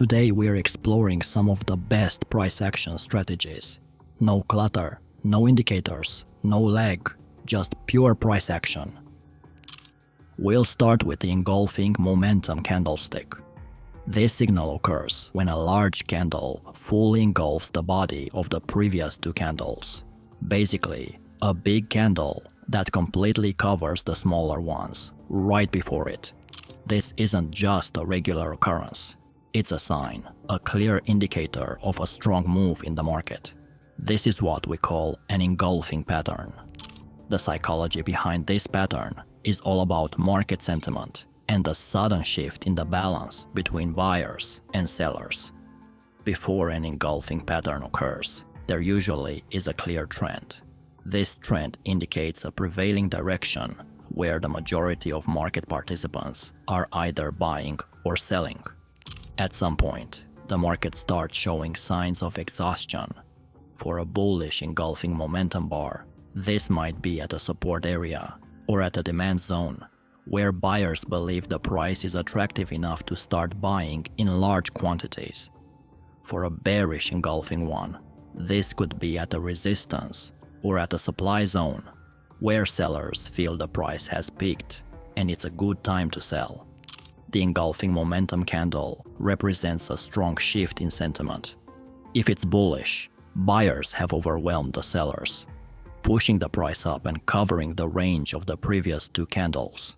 Today we're exploring some of the best price action strategies. No clutter, no indicators, no lag, just pure price action. We'll start with the engulfing momentum candlestick. This signal occurs when a large candle fully engulfs the body of the previous two candles. Basically, a big candle that completely covers the smaller ones right before it. This isn't just a regular occurrence. It's a sign, a clear indicator of a strong move in the market. This is what we call an engulfing pattern. The psychology behind this pattern is all about market sentiment and the sudden shift in the balance between buyers and sellers. Before an engulfing pattern occurs, there usually is a clear trend. This trend indicates a prevailing direction where the majority of market participants are either buying or selling. At some point, the market starts showing signs of exhaustion. For a bullish engulfing momentum bar, this might be at a support area or at a demand zone, where buyers believe the price is attractive enough to start buying in large quantities. For a bearish engulfing one, this could be at a resistance or at a supply zone, where sellers feel the price has peaked and it's a good time to sell. The engulfing momentum candle represents a strong shift in sentiment. If it's bullish, buyers have overwhelmed the sellers, pushing the price up and covering the range of the previous two candles.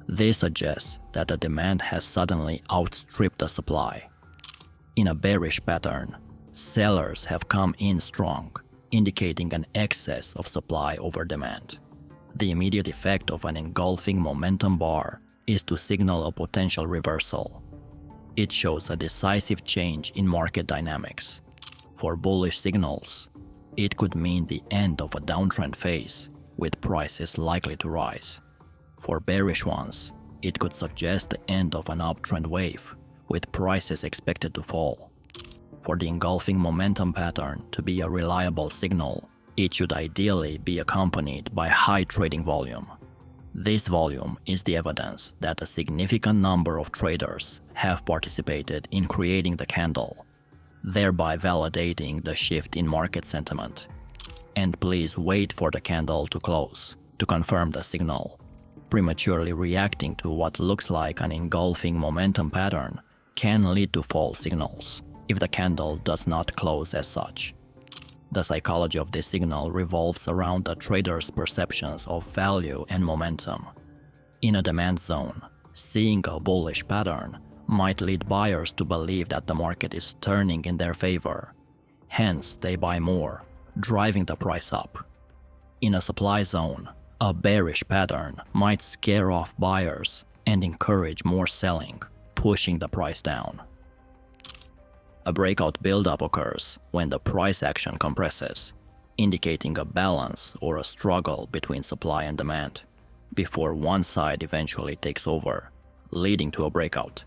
This suggests that the demand has suddenly outstripped the supply. In a bearish pattern, sellers have come in strong, indicating an excess of supply over demand. The immediate effect of an engulfing momentum bar is to signal a potential reversal. It shows a decisive change in market dynamics. For bullish signals, it could mean the end of a downtrend phase, with prices likely to rise. For bearish ones, it could suggest the end of an uptrend wave, with prices expected to fall. For the engulfing momentum pattern to be a reliable signal, it should ideally be accompanied by high trading volume. This volume is the evidence that a significant number of traders have participated in creating the candle, thereby validating the shift in market sentiment. And please wait for the candle to close to confirm the signal. Prematurely reacting to what looks like an engulfing momentum pattern can lead to false signals if the candle does not close as such. The psychology of this signal revolves around the trader's perceptions of value and momentum. In a demand zone, seeing a bullish pattern might lead buyers to believe that the market is turning in their favor. Hence, they buy more, driving the price up. In a supply zone, a bearish pattern might scare off buyers and encourage more selling, pushing the price down. A breakout buildup occurs when the price action compresses, indicating a balance or a struggle between supply and demand, before one side eventually takes over, leading to a breakout.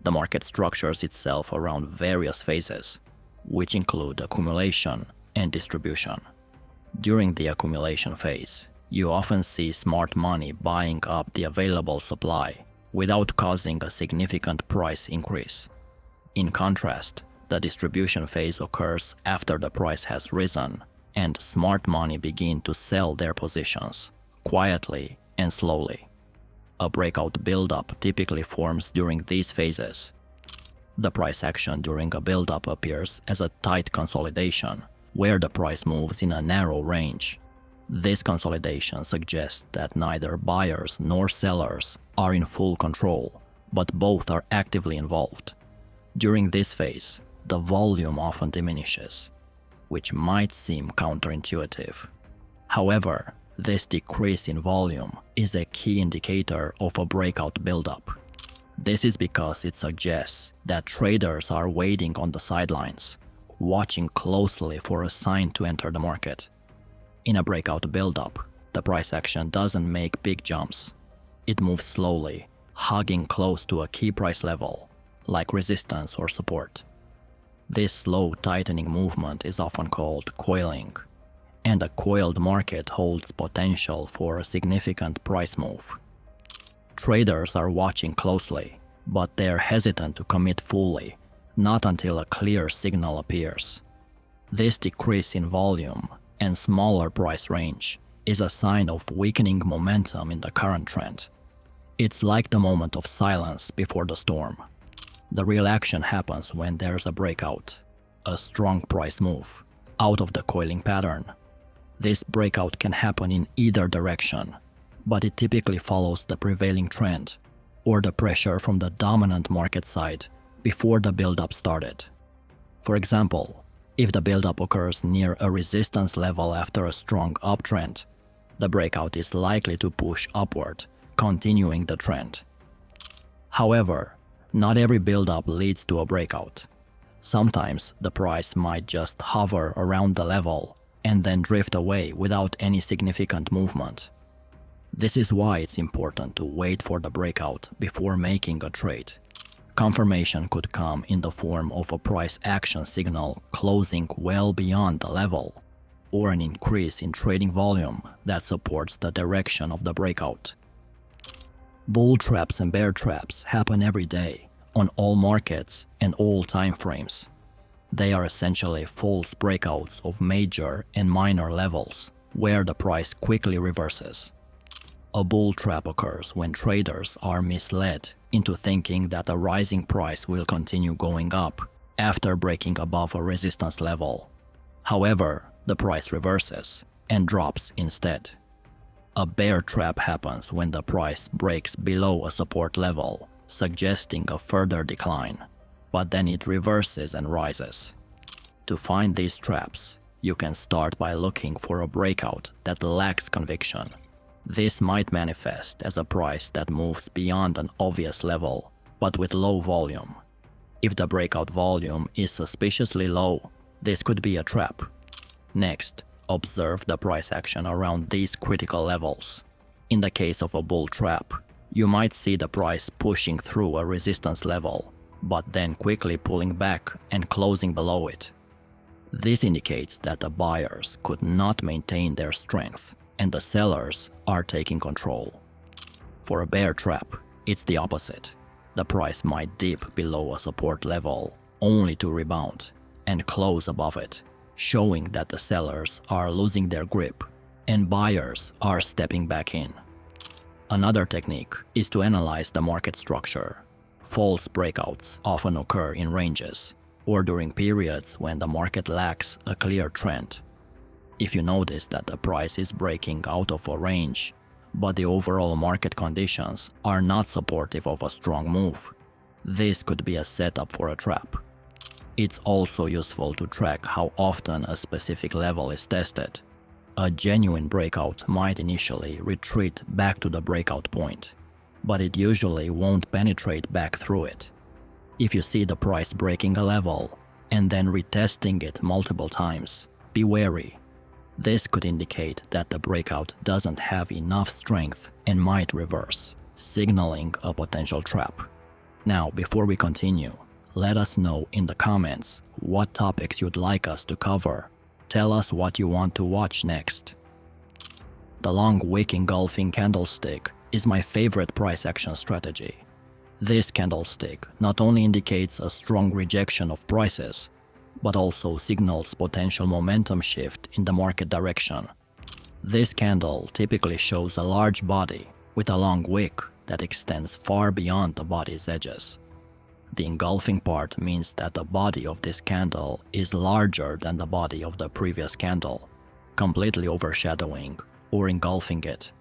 The market structures itself around various phases, which include accumulation and distribution. During the accumulation phase, you often see smart money buying up the available supply without causing a significant price increase. In contrast, the distribution phase occurs after the price has risen and smart money begin to sell their positions, quietly and slowly. A breakout buildup typically forms during these phases. The price action during a buildup appears as a tight consolidation, where the price moves in a narrow range. This consolidation suggests that neither buyers nor sellers are in full control, but both are actively involved. During this phase, the volume often diminishes, which might seem counterintuitive. However, this decrease in volume is a key indicator of a breakout buildup. This is because it suggests that traders are waiting on the sidelines, watching closely for a sign to enter the market. In a breakout buildup, the price action doesn't make big jumps. It moves slowly, hugging close to a key price level, like resistance or support. This slow tightening movement is often called coiling, and a coiled market holds potential for a significant price move. Traders are watching closely, but they're hesitant to commit fully, not until a clear signal appears. This decrease in volume and smaller price range is a sign of weakening momentum in the current trend. It's like the moment of silence before the storm. The real action happens when there's a breakout, a strong price move, out of the coiling pattern. This breakout can happen in either direction, but it typically follows the prevailing trend or the pressure from the dominant market side before the build-up started. For example, if the build-up occurs near a resistance level after a strong uptrend, the breakout is likely to push upward, continuing the trend. However, not every build-up leads to a breakout. Sometimes the price might just hover around the level and then drift away without any significant movement. This is why it's important to wait for the breakout before making a trade. Confirmation could come in the form of a price action signal closing well beyond the level, or an increase in trading volume that supports the direction of the breakout. Bull traps and bear traps happen every day, on all markets and all time frames. They are essentially false breakouts of major and minor levels, where the price quickly reverses. A bull trap occurs when traders are misled into thinking that a rising price will continue going up after breaking above a resistance level. However, the price reverses and drops instead. A bear trap happens when the price breaks below a support level, suggesting a further decline, but then it reverses and rises. To find these traps, you can start by looking for a breakout that lacks conviction. This might manifest as a price that moves beyond an obvious level, but with low volume. If the breakout volume is suspiciously low, this could be a trap. Next, observe the price action around these critical levels. In the case of a bull trap, you might see the price pushing through a resistance level, but then quickly pulling back and closing below it. This indicates that the buyers could not maintain their strength, and the sellers are taking control. For a bear trap, it's the opposite. The price might dip below a support level, only to rebound and close above it, showing that the sellers are losing their grip and buyers are stepping back in. Another technique is to analyze the market structure. False breakouts often occur in ranges or during periods when the market lacks a clear trend. If you notice that the price is breaking out of a range, but the overall market conditions are not supportive of a strong move, this could be a setup for a trap. It's also useful to track how often a specific level is tested. A genuine breakout might initially retreat back to the breakout point, but it usually won't penetrate back through it. If you see the price breaking a level and then retesting it multiple times, be wary. This could indicate that the breakout doesn't have enough strength and might reverse, signaling a potential trap. Now, before we continue, let us know in the comments what topics you'd like us to cover. Tell us what you want to watch next. The long wick engulfing candlestick is my favorite price action strategy. This candlestick not only indicates a strong rejection of prices, but also signals potential momentum shift in the market direction. This candle typically shows a large body with a long wick that extends far beyond the body's edges. The engulfing part means that the body of this candle is larger than the body of the previous candle, completely overshadowing or engulfing it.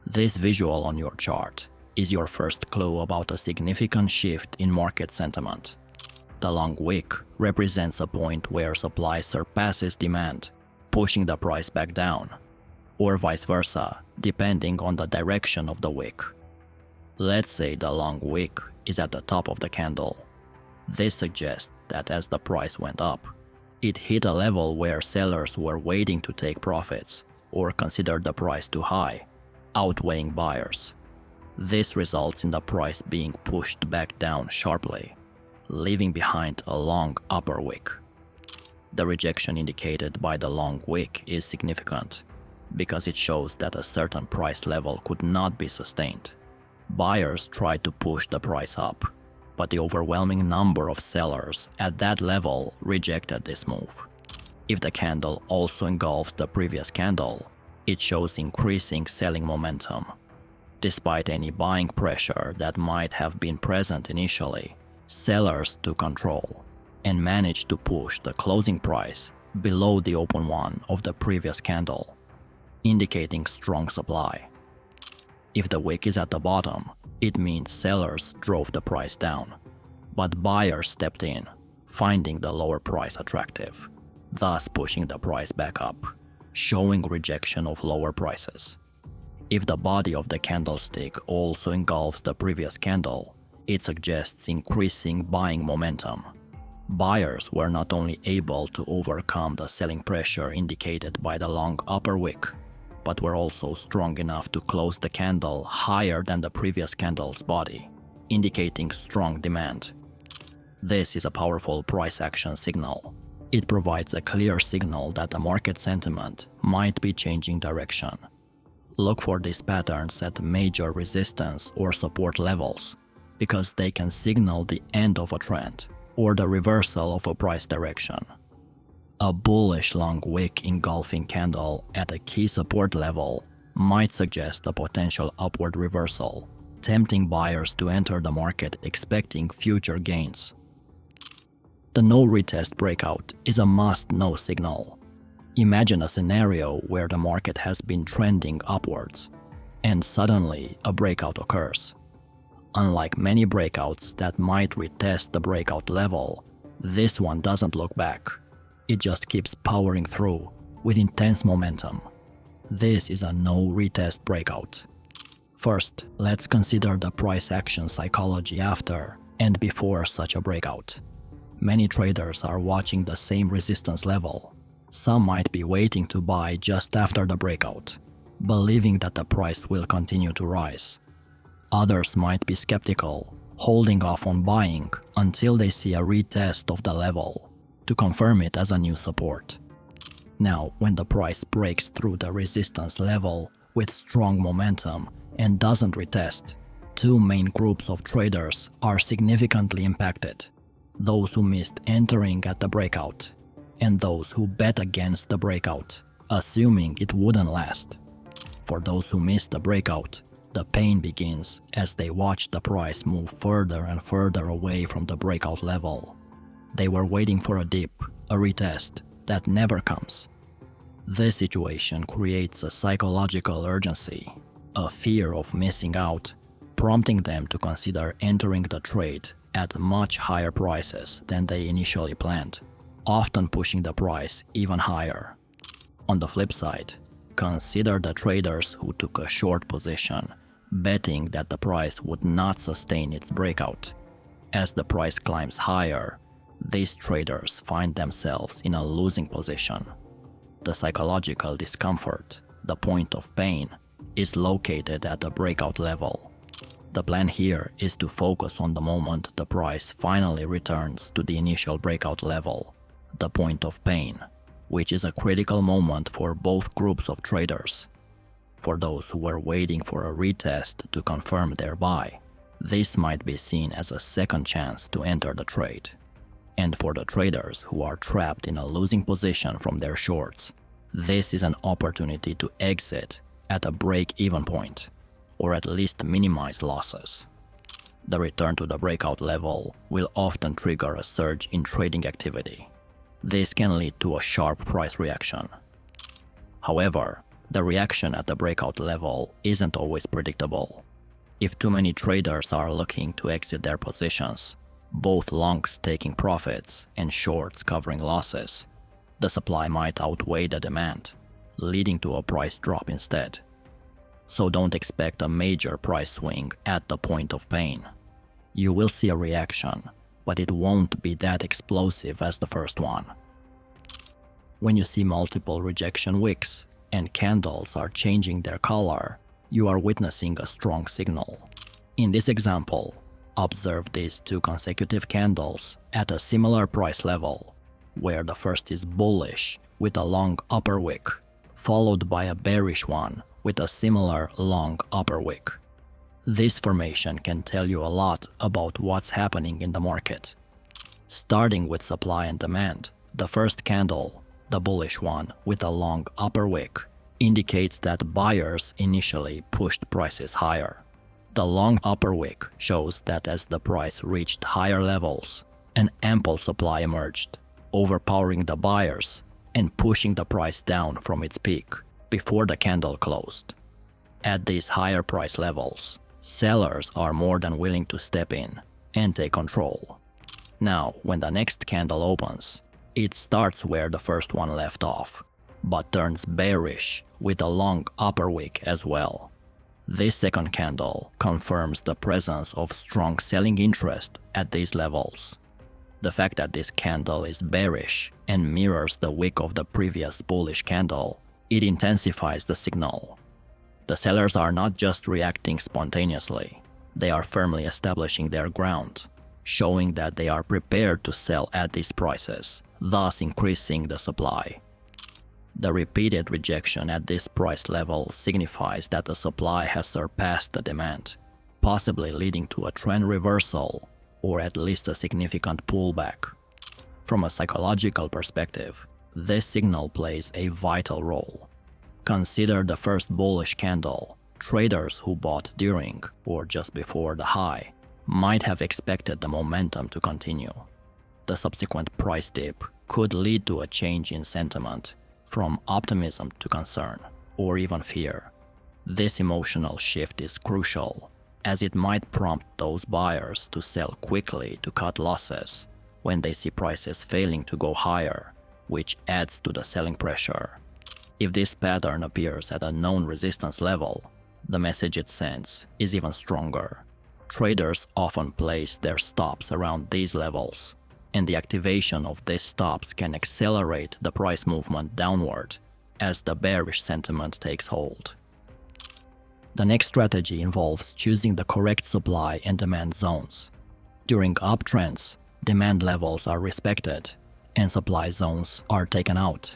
This visual on your chart is your first clue about a significant shift in market sentiment. The long wick represents a point where supply surpasses demand, pushing the price back down, or vice versa, depending on the direction of the wick. Let's say the long wick is at the top of the candle. This suggests that as the price went up, it hit a level where sellers were waiting to take profits or considered the price too high, outweighing buyers. This results in the price being pushed back down sharply, leaving behind a long upper wick. The rejection indicated by the long wick is significant because it shows that a certain price level could not be sustained. Buyers tried to push the price up, but the overwhelming number of sellers at that level rejected this move. If the candle also engulfs the previous candle, it shows increasing selling momentum. Despite any buying pressure that might have been present initially, sellers took control and managed to push the closing price below the open one of the previous candle, indicating strong supply. If the wick is at the bottom, it means sellers drove the price down, but buyers stepped in, finding the lower price attractive, thus pushing the price back up, showing rejection of lower prices. If the body of the candlestick also engulfs the previous candle, it suggests increasing buying momentum. Buyers were not only able to overcome the selling pressure indicated by the long upper wick, but were also strong enough to close the candle higher than the previous candle's body, indicating strong demand. This is a powerful price action signal. It provides a clear signal that the market sentiment might be changing direction. Look for these patterns at major resistance or support levels, because they can signal the end of a trend or the reversal of a price direction. A bullish long wick engulfing candle at a key support level might suggest a potential upward reversal, tempting buyers to enter the market expecting future gains. The no retest breakout is a must-know signal. Imagine a scenario where the market has been trending upwards, and suddenly a breakout occurs. Unlike many breakouts that might retest the breakout level, this one doesn't look back. It just keeps powering through with intense momentum. This is a no retest breakout. First, let's consider the price action psychology after and before such a breakout. Many traders are watching the same resistance level. Some might be waiting to buy just after the breakout, believing that the price will continue to rise. Others might be skeptical, holding off on buying until they see a retest of the level to confirm it as a new support. Now, when the price breaks through the resistance level with strong momentum and doesn't retest, two main groups of traders are significantly impacted: those who missed entering at the breakout and those who bet against the breakout, assuming it wouldn't last. For those who missed the breakout, the pain begins as they watch the price move further and further away from the breakout level. They were waiting for a dip, a retest, that never comes. This situation creates a psychological urgency, a fear of missing out, prompting them to consider entering the trade at much higher prices than they initially planned, often pushing the price even higher. On the flip side, consider the traders who took a short position, betting that the price would not sustain its breakout. As the price climbs higher, these traders find themselves in a losing position. The psychological discomfort, the point of pain, is located at the breakout level. The plan here is to focus on the moment the price finally returns to the initial breakout level, the point of pain, which is a critical moment for both groups of traders. For those who were waiting for a retest to confirm their buy, this might be seen as a second chance to enter the trade. And for the traders who are trapped in a losing position from their shorts, this is an opportunity to exit at a break-even point, or at least minimize losses. The return to the breakout level will often trigger a surge in trading activity. This can lead to a sharp price reaction. However, the reaction at the breakout level isn't always predictable. If too many traders are looking to exit their positions, both longs taking profits and shorts covering losses, the supply might outweigh the demand, leading to a price drop instead. So don't expect a major price swing at the point of pain. You will see a reaction, but it won't be that explosive as the first one. When you see multiple rejection wicks and candles are changing their color, you are witnessing a strong signal. In this example, observe these two consecutive candles at a similar price level, where the first is bullish with a long upper wick, followed by a bearish one with a similar long upper wick. This formation can tell you a lot about what's happening in the market. Starting with supply and demand, the first candle, the bullish one with a long upper wick, indicates that buyers initially pushed prices higher. The long upper wick shows that as the price reached higher levels, an ample supply emerged, overpowering the buyers and pushing the price down from its peak before the candle closed. At these higher price levels, sellers are more than willing to step in and take control. Now, when the next candle opens, it starts where the first one left off, but turns bearish with a long upper wick as well. This second candle confirms the presence of strong selling interest at these levels. The fact that this candle is bearish and mirrors the wick of the previous bullish candle, it intensifies the signal. The sellers are not just reacting spontaneously, they are firmly establishing their ground, showing that they are prepared to sell at these prices, thus increasing the supply. The repeated rejection at this price level signifies that the supply has surpassed the demand, possibly leading to a trend reversal or at least a significant pullback. From a psychological perspective, this signal plays a vital role. Consider the first bullish candle. Traders who bought during or just before the high might have expected the momentum to continue. The subsequent price dip could lead to a change in sentiment from optimism to concern or even fear. This emotional shift is crucial, as it might prompt those buyers to sell quickly to cut losses when they see prices failing to go higher, which adds to the selling pressure. If this pattern appears at a known resistance level, the message it sends is even stronger. Traders often place their stops around these levels, and the activation of these stops can accelerate the price movement downward as the bearish sentiment takes hold. The next strategy involves choosing the correct supply and demand zones. During uptrends, demand levels are respected and supply zones are taken out.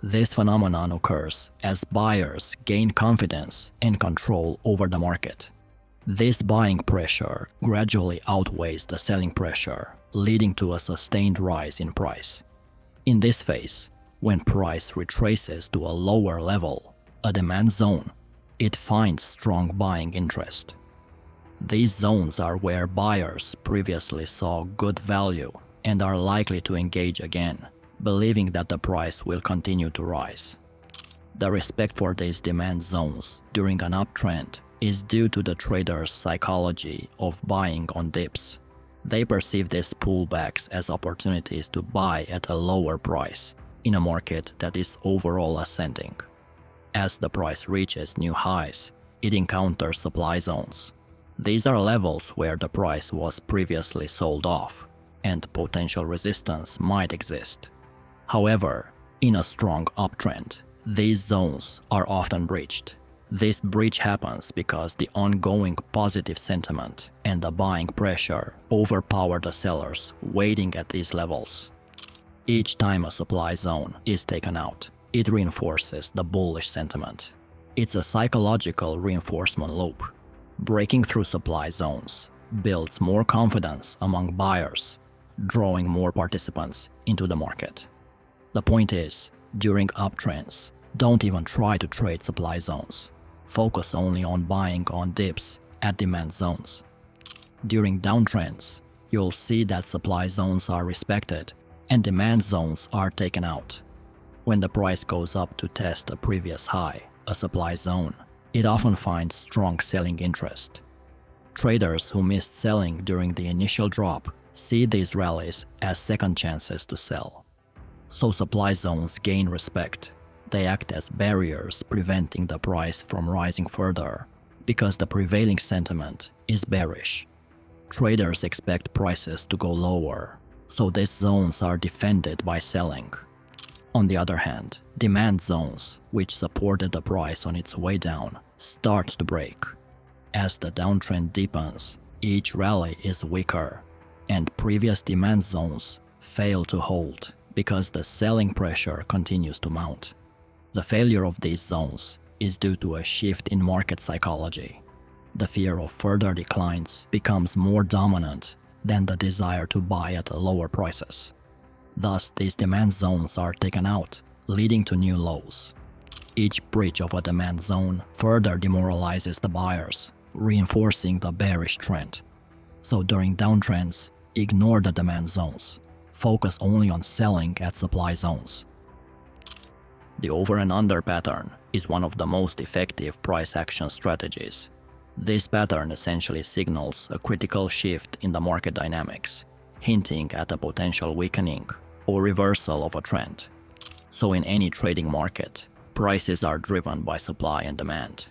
This phenomenon occurs as buyers gain confidence and control over the market. This buying pressure gradually outweighs the selling pressure, leading to a sustained rise in price. In this phase, when price retraces to a lower level, a demand zone, it finds strong buying interest. These zones are where buyers previously saw good value and are likely to engage again, believing that the price will continue to rise. The respect for these demand zones during an uptrend is due to the trader's psychology of buying on dips. They perceive these pullbacks as opportunities to buy at a lower price in a market that is overall ascending. As the price reaches new highs, it encounters supply zones. These are levels where the price was previously sold off, and potential resistance might exist. However, in a strong uptrend, these zones are often breached. This breach happens because the ongoing positive sentiment and the buying pressure overpower the sellers waiting at these levels. Each time a supply zone is taken out, it reinforces the bullish sentiment. It's a psychological reinforcement loop. Breaking through supply zones builds more confidence among buyers, drawing more participants into the market. The point is, during uptrends, don't even try to trade supply zones. Focus only on buying on dips at demand zones. During downtrends, you'll see that supply zones are respected and demand zones are taken out. When the price goes up to test a previous high, a supply zone, it often finds strong selling interest. Traders who missed selling during the initial drop see these rallies as second chances to sell. So supply zones gain respect. They act as barriers preventing the price from rising further because the prevailing sentiment is bearish. Traders expect prices to go lower, so these zones are defended by selling. On the other hand, demand zones, which supported the price on its way down, start to break. As the downtrend deepens, each rally is weaker, and previous demand zones fail to hold because the selling pressure continues to mount. The failure of these zones is due to a shift in market psychology. The fear of further declines becomes more dominant than the desire to buy at lower prices. Thus, these demand zones are taken out, leading to new lows. Each breach of a demand zone further demoralizes the buyers, reinforcing the bearish trend. So during downtrends, ignore the demand zones. Focus only on selling at supply zones. The over and under pattern is one of the most effective price action strategies. This pattern essentially signals a critical shift in the market dynamics, hinting at a potential weakening or reversal of a trend. So in any trading market, prices are driven by supply and demand.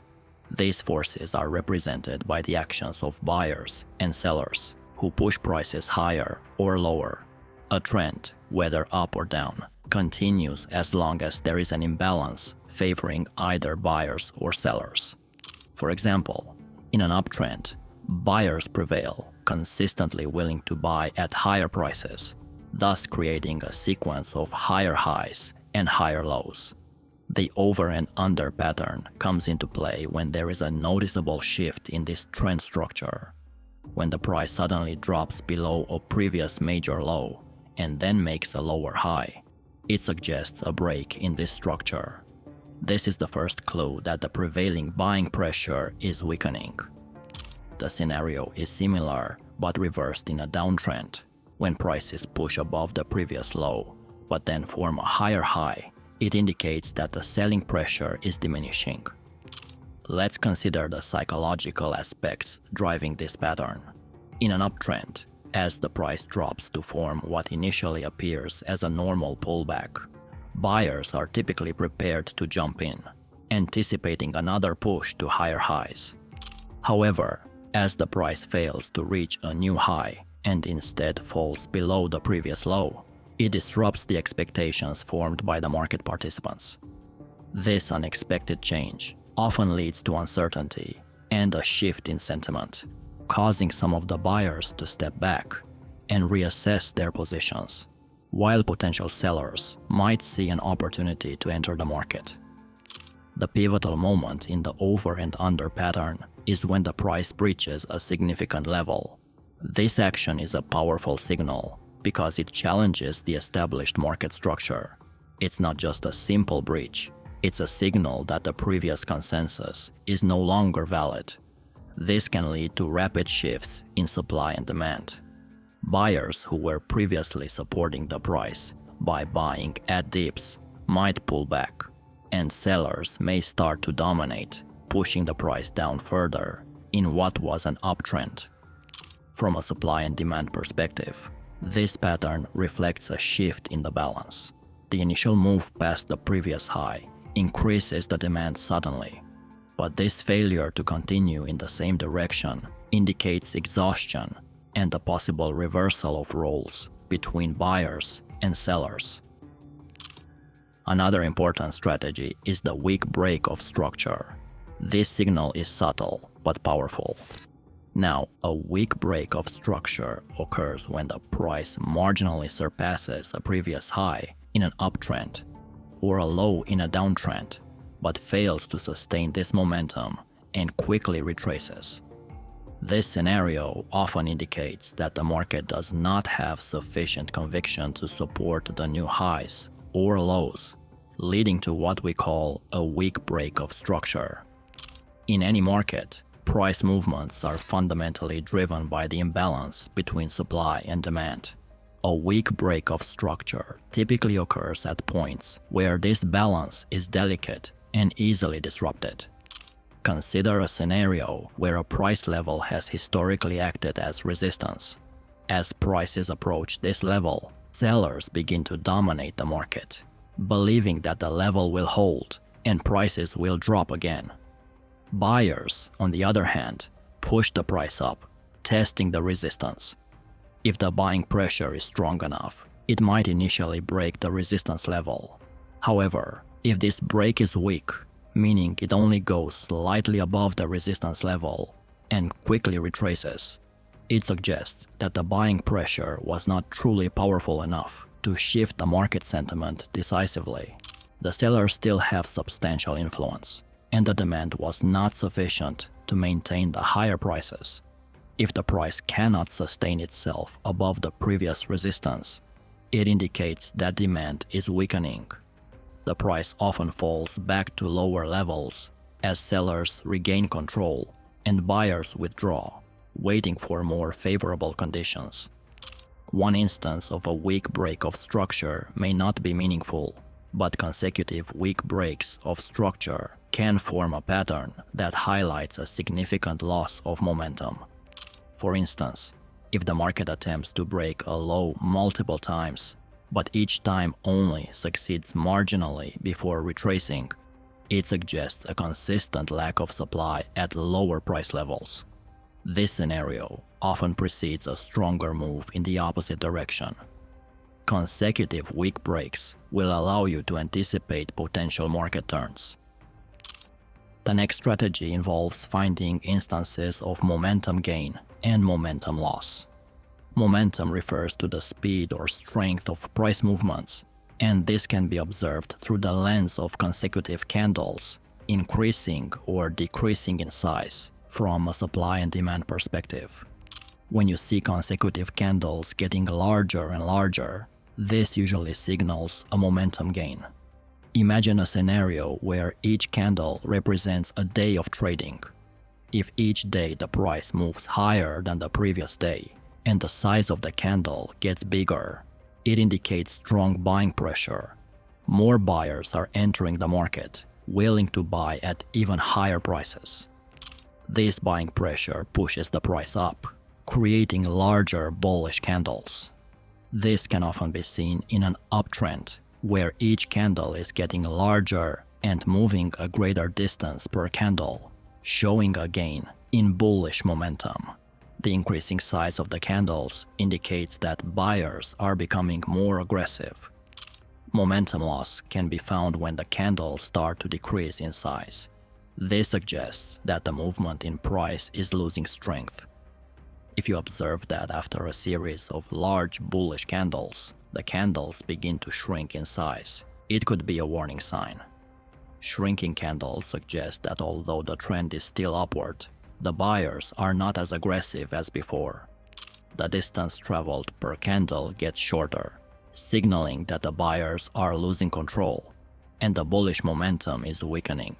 These forces are represented by the actions of buyers and sellers who push prices higher or lower. A trend, whether up or down, continues as long as there is an imbalance favoring either buyers or sellers. For example, in an uptrend, buyers prevail, consistently willing to buy at higher prices, thus creating a sequence of higher highs and higher lows. The over and under pattern comes into play when there is a noticeable shift in this trend structure. When the price suddenly drops below a previous major low and then makes a lower high, it suggests a break in this structure. This is the first clue that the prevailing buying pressure is weakening. The scenario is similar but reversed in a downtrend, when prices push above the previous low but then form a higher high. It indicates that the selling pressure is diminishing. Let's consider the psychological aspects driving this pattern. In an uptrend, as the price drops to form what initially appears as a normal pullback, buyers are typically prepared to jump in, anticipating another push to higher highs. However, as the price fails to reach a new high and instead falls below the previous low, it disrupts the expectations formed by the market participants. This unexpected change often leads to uncertainty and a shift in sentiment, causing some of the buyers to step back and reassess their positions, while potential sellers might see an opportunity to enter the market. The pivotal moment in the over and under pattern is when the price breaches a significant level. This action is a powerful signal because it challenges the established market structure. It's not just a simple breach, it's a signal that the previous consensus is no longer valid. This can lead to rapid shifts in supply and demand. Buyers who were previously supporting the price by buying at dips might pull back, and sellers may start to dominate, pushing the price down further in what was an uptrend. From a supply and demand perspective, this pattern reflects a shift in the balance. The initial move past the previous high increases the demand suddenly, but this failure to continue in the same direction indicates exhaustion and a possible reversal of roles between buyers and sellers. Another important strategy is the weak break of structure. This signal is subtle but powerful. Now, a weak break of structure occurs when the price marginally surpasses a previous high in an uptrend or a low in a downtrend, but fails to sustain this momentum and quickly retraces. This scenario often indicates that the market does not have sufficient conviction to support the new highs or lows, leading to what we call a weak break of structure. In any market, price movements are fundamentally driven by the imbalance between supply and demand. A weak break of structure typically occurs at points where this balance is delicate and easily disrupted. Consider a scenario where a price level has historically acted as resistance. As prices approach this level, sellers begin to dominate the market, believing that the level will hold and prices will drop again. Buyers, on the other hand, push the price up, testing the resistance. If the buying pressure is strong enough, it might initially break the resistance level. However, if this break is weak, meaning it only goes slightly above the resistance level and quickly retraces, it suggests that the buying pressure was not truly powerful enough to shift the market sentiment decisively. The sellers still have substantial influence, and the demand was not sufficient to maintain the higher prices. If the price cannot sustain itself above the previous resistance, it indicates that demand is weakening. The price often falls back to lower levels as sellers regain control and buyers withdraw, waiting for more favorable conditions. One instance of a weak break of structure may not be meaningful, but consecutive weak breaks of structure can form a pattern that highlights a significant loss of momentum. For instance, if the market attempts to break a low multiple times, but each time only succeeds marginally before retracing, it suggests a consistent lack of supply at lower price levels. This scenario often precedes a stronger move in the opposite direction. Consecutive weak breaks will allow you to anticipate potential market turns. The next strategy involves finding instances of momentum gain and momentum loss. Momentum refers to the speed or strength of price movements, and this can be observed through the lens of consecutive candles, increasing or decreasing in size from a supply and demand perspective. When you see consecutive candles getting larger and larger, this usually signals a momentum gain. Imagine a scenario where each candle represents a day of trading. If each day the price moves higher than the previous day, and the size of the candle gets bigger, it indicates strong buying pressure. More buyers are entering the market, willing to buy at even higher prices. This buying pressure pushes the price up, creating larger bullish candles. This can often be seen in an uptrend, where each candle is getting larger and moving a greater distance per candle, showing a gain in bullish momentum. The increasing size of the candles indicates that buyers are becoming more aggressive. Momentum loss can be found when the candles start to decrease in size. This suggests that the movement in price is losing strength. If you observe that after a series of large bullish candles, the candles begin to shrink in size, it could be a warning sign. Shrinking candles suggest that although the trend is still upward, the buyers are not as aggressive as before. The distance traveled per candle gets shorter, signaling that the buyers are losing control, and the bullish momentum is weakening.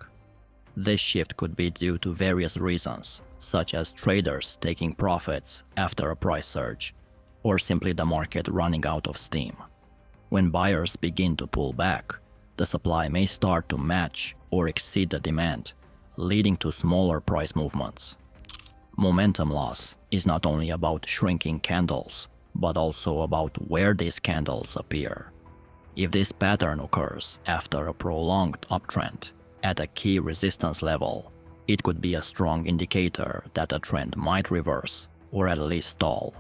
This shift could be due to various reasons, such as traders taking profits after a price surge, or simply the market running out of steam. When buyers begin to pull back, the supply may start to match or exceed the demand, leading to smaller price movements. Momentum loss is not only about shrinking candles, but also about where these candles appear. If this pattern occurs after a prolonged uptrend at a key resistance level, it could be a strong indicator that the trend might reverse or at least stall.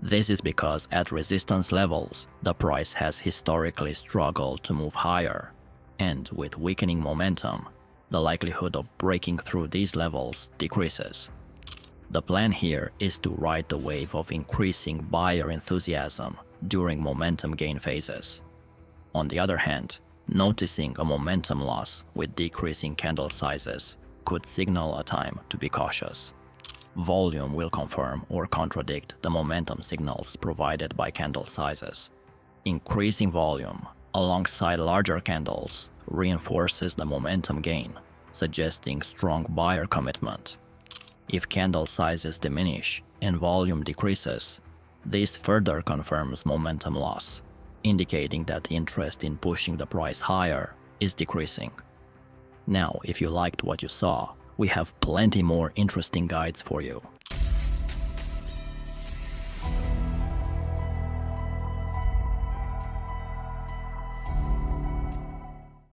This is because at resistance levels, the price has historically struggled to move higher, and with weakening momentum, the likelihood of breaking through these levels decreases. The plan here is to ride the wave of increasing buyer enthusiasm during momentum gain phases. On the other hand, noticing a momentum loss with decreasing candle sizes could signal a time to be cautious. Volume will confirm or contradict the momentum signals provided by candle sizes. Increasing volume alongside larger candles reinforces the momentum gain, suggesting strong buyer commitment. If candle sizes diminish and volume decreases, this further confirms momentum loss, indicating that interest in pushing the price higher is decreasing. Now, if you liked what you saw, we have plenty more interesting guides for you.